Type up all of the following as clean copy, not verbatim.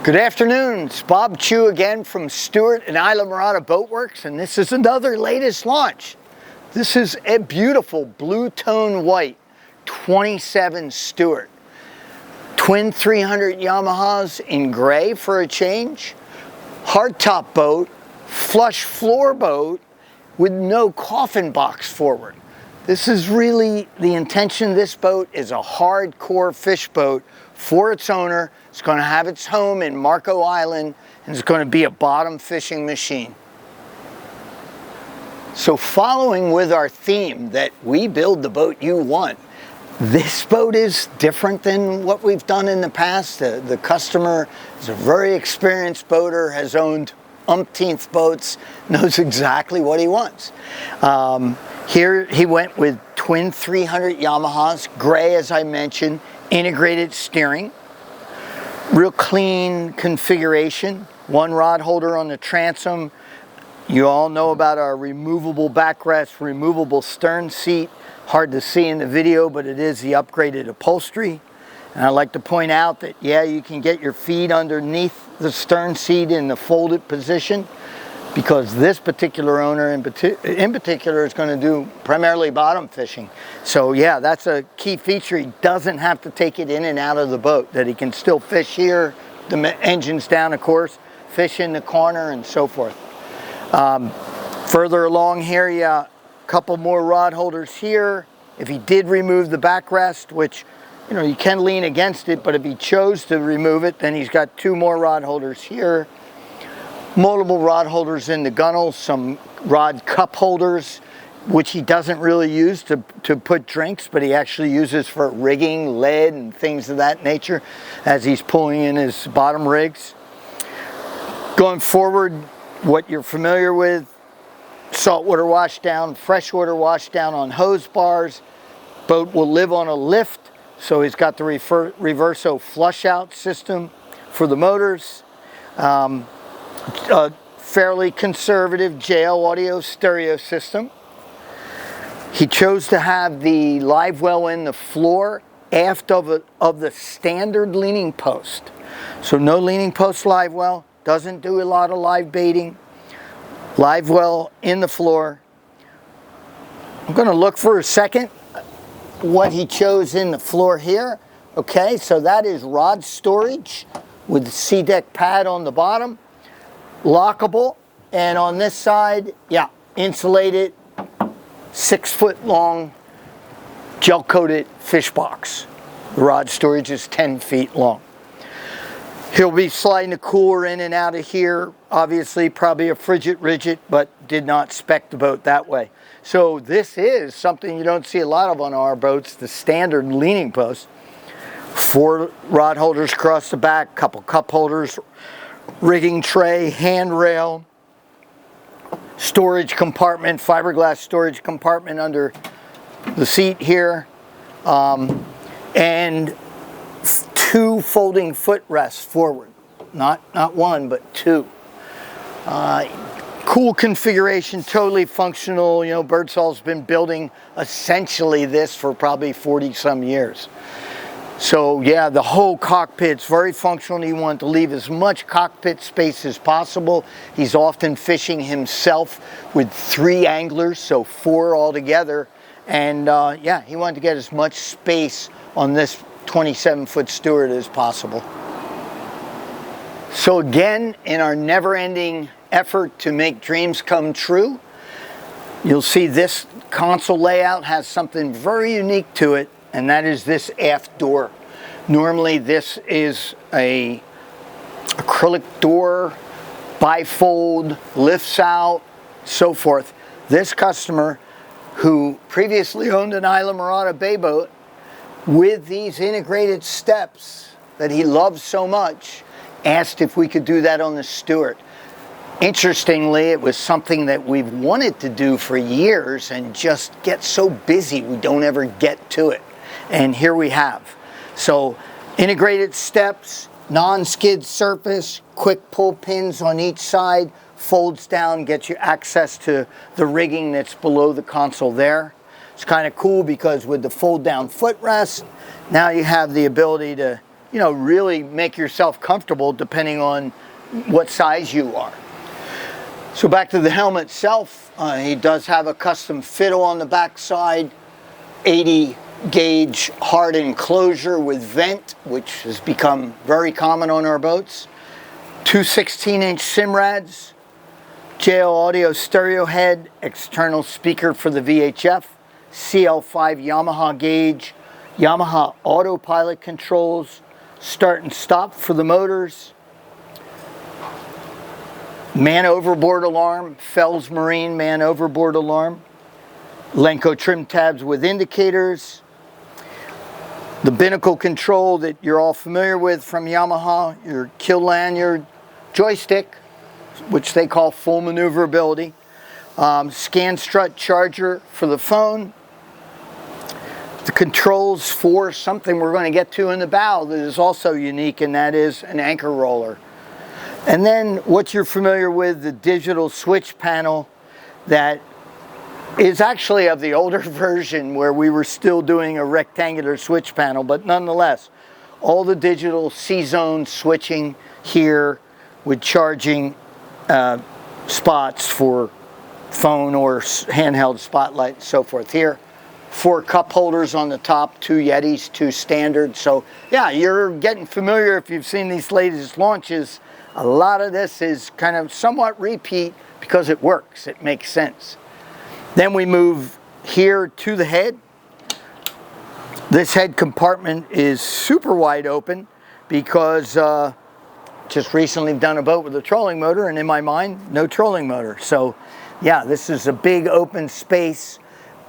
Good afternoon, it's Bob Chu again from Stuart and Islamorada Boatworks, and this is another latest launch. This is a beautiful blue tone white 27 Stuart. Twin 300 Yamahas in gray for a change. Hardtop boat, flush floor boat with no coffin box forward. This is really the intention. This boat is a hardcore fish boat for its owner. It's going to have its home in Marco Island, and it's going to be a bottom fishing machine. So following with our theme that we build the boat you want, this boat is different than what we've done in the past. The customer is a very experienced boater, has owned umpteenth boats, knows exactly what he wants. Here he went with twin 300 Yamahas, gray as I mentioned, integrated steering, real clean configuration, one rod holder on the transom. You all know about our removable backrest, removable stern seat. Hard to see in the video, but it is the upgraded upholstery. And I'd like to point out that, yeah, you can get your feet underneath the stern seat in the folded position, because this particular owner in particular is going to do primarily bottom fishing. So yeah, that's a key feature. He doesn't have to take it in and out of the boat, that he can still fish here, the engine's down of course, fish in the corner and so forth. Further along here, yeah, a couple more rod holders here. If he did remove the backrest, which you can lean against it, but if he chose to remove it, then he's got two more rod holders here. Multiple rod holders in the gunnel, some rod cup holders, which he doesn't really use to put drinks, but he actually uses for rigging, lead, and things of that nature as he's pulling in his bottom rigs. Going forward, what you're familiar with, saltwater washdown, freshwater washdown on hose bars. Boat will live on a lift, so he's got the reverso flush out system for the motors. A fairly conservative JL audio stereo system. He chose to have the live well in the floor aft of the standard leaning post. So no leaning post live well, doesn't do a lot of live baiting. Live well in the floor. I'm going to look for a second what he chose in the floor here. Okay, so that is rod storage with the C-deck pad on the bottom. Lockable, and on this side, yeah, insulated 6 foot long gel coated fish box. The rod storage is 10 feet long. He'll be sliding the cooler in and out of here. Obviously probably a frigid rigid, but did not spec the boat that way. So this is something you don't see a lot of on our boats, the standard leaning post. 4 rod holders across the back, couple cup holders, rigging tray, handrail, storage compartment, fiberglass storage compartment under the seat here, and 2 folding footrests forward. Not one, but 2. Cool configuration, totally functional. Birdsall's been building essentially this for probably 40 some years. So yeah, the whole cockpit's very functional. You want to leave as much cockpit space as possible. He's often fishing himself with 3 anglers, so 4 altogether. And yeah, he wanted to get as much space on this 27-foot Stuart as possible. So again, in our never-ending effort to make dreams come true, you'll see this console layout has something very unique to it, and that is this aft door. Normally this is a acrylic door, bifold, lifts out, so forth. This customer, who previously owned an Islamorada bay boat with these integrated steps that he loves so much, asked if we could do that on the Stuart. Interestingly, it was something that we've wanted to do for years and just get so busy we don't ever get to it. And here we have. So integrated steps, non-skid surface, quick pull pins on each side, folds down, gets you access to the rigging that's below the console there. It's kind of cool because with the fold down footrest, now you have the ability to you know, really make yourself comfortable depending on what size you are. So back to the helmet itself, he does have a custom fiddle on the back side, 80 gauge hard enclosure with vent, which has become very common on our boats. Two 16-inch Simrads, JL Audio stereo head, external speaker for the VHF, CL5 Yamaha gauge, Yamaha autopilot controls, start and stop for the motors, man overboard alarm, Fells Marine man overboard alarm, Lenco trim tabs with indicators, the binnacle control that you're all familiar with from Yamaha, your kill lanyard, joystick, which they call full maneuverability, scan strut charger for the phone, the controls for something we're going to get to in the bow that is also unique, and that is an anchor roller. And then what you're familiar with, the digital switch panel that is actually of the older version where we were still doing a rectangular switch panel, but nonetheless, all the digital C-zone switching here with charging spots for phone or handheld spotlight and so forth here. 4 cup holders on the top, 2 Yetis, 2 standard. So yeah, you're getting familiar if you've seen these latest launches. A lot of this is kind of somewhat repeat because it works, it makes sense. Then we move here to the head. This head compartment is super wide open because just recently done a boat with a trolling motor, and in my mind, no trolling motor. So yeah, this is a big open space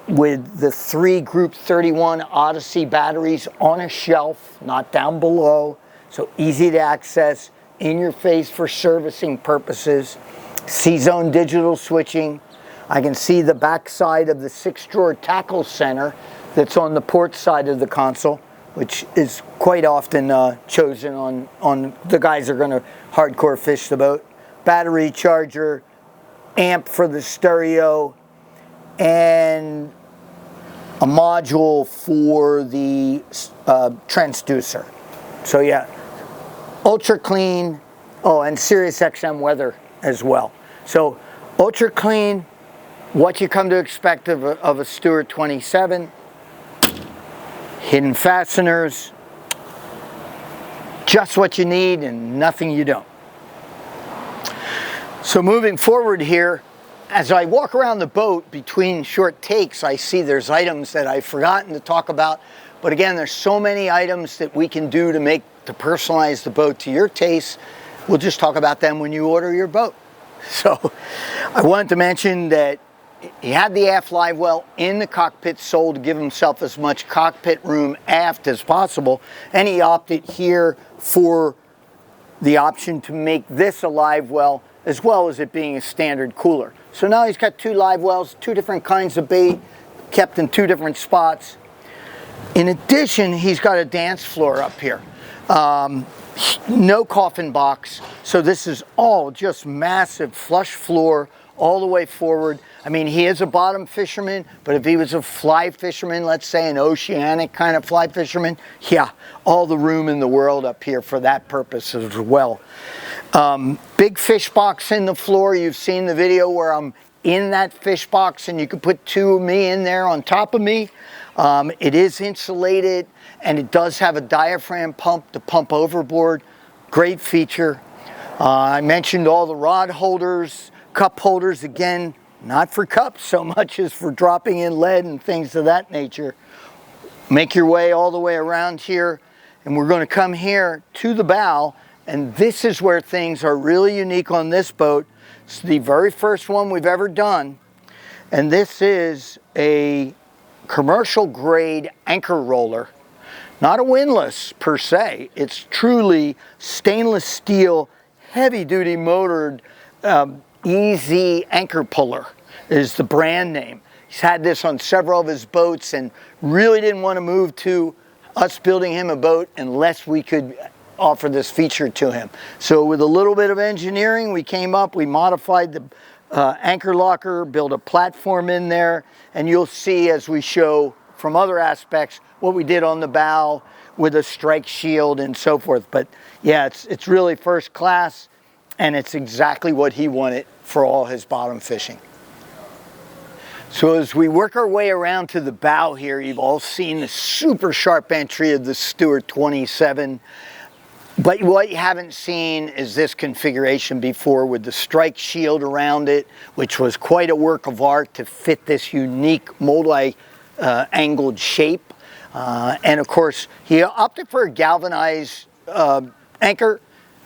with the 3 Group 31 Odyssey batteries on a shelf, not down below. So easy to access, in your face for servicing purposes, C-zone digital switching. I can see the back side of the 6-drawer tackle center that's on the port side of the console, which is quite often chosen on the guys that are going to hardcore fish the boat. Battery charger, amp for the stereo, and a module for the transducer. So yeah, ultra clean. Oh, and Sirius XM weather as well. So ultra clean, what you come to expect of a Stuart 27. Hidden fasteners, just what you need and nothing you don't. So moving forward here, as I walk around the boat between short takes, I see there's items that I've forgotten to talk about. But again, there's so many items that we can do to personalize the boat to your taste. We'll just talk about them when you order your boat. So I wanted to mention that he had the aft live well in the cockpit sole to give himself as much cockpit room aft as possible. And he opted here for the option to make this a live well, as well as it being a standard cooler. So now he's got 2 live wells, 2 different kinds of bait, kept in 2 different spots. In addition, he's got a dance floor up here. No coffin box, so this is all just massive flush floor all the way forward. I mean, he is a bottom fisherman, but if he was a fly fisherman, let's say an oceanic kind of fly fisherman, yeah, all the room in the world up here for that purpose as well. Big fish box in the floor. You've seen the video where I'm in that fish box and you can put 2 of me in there on top of me. It is insulated and it does have a diaphragm pump to pump overboard. Great feature. I mentioned all the rod holders, cup holders, again, not for cups so much as for dropping in lead and things of that nature. Make your way all the way around here, and we're going to come here to the bow, and this is where things are really unique on this boat. It's the very first one we've ever done, and this is a commercial grade anchor roller. Not a windlass per se, it's truly stainless steel, heavy duty motored Easy Anchor Puller is the brand name. He's had this on several of his boats and really didn't want to move to us building him a boat unless we could offer this feature to him. So with a little bit of engineering, we came up, we modified the anchor locker, built a platform in there, and you'll see as we show from other aspects what we did on the bow with a strike shield and so forth. But yeah, it's really first class, and it's exactly what he wanted for all his bottom fishing. So as we work our way around to the bow here, you've all seen the super sharp entry of the Stuart 27. But what you haven't seen is this configuration before with the strike shield around it, which was quite a work of art to fit this unique multi-angled shape. And of course, he opted for a galvanized anchor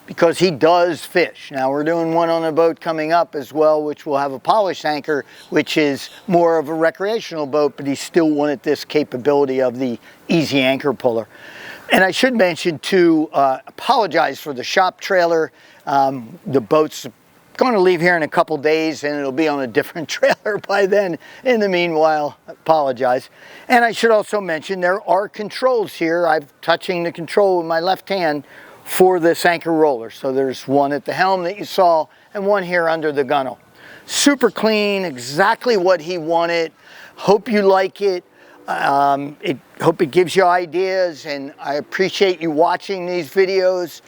because he does fish. Now we're doing one on a boat coming up as well, which will have a polished anchor, which is more of a recreational boat, but he still wanted this capability of the easy anchor puller. And I should mention too, apologize for the shop trailer. The boat's going to leave here in a couple days and it'll be on a different trailer by then. In the meanwhile, apologize. And I should also mention there are controls here. I'm touching the control with my left hand for this anchor roller. So there's one at the helm that you saw and one here under the gunnel. Super clean, exactly what he wanted. Hope you like it. Hope it gives you ideas, and I appreciate you watching these videos.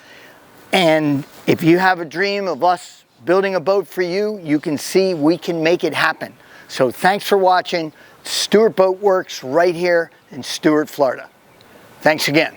And if you have a dream of us building a boat for you, you can see we can make it happen. So thanks for watching. Stuart Boat Works right here in Stuart, Florida. Thanks again.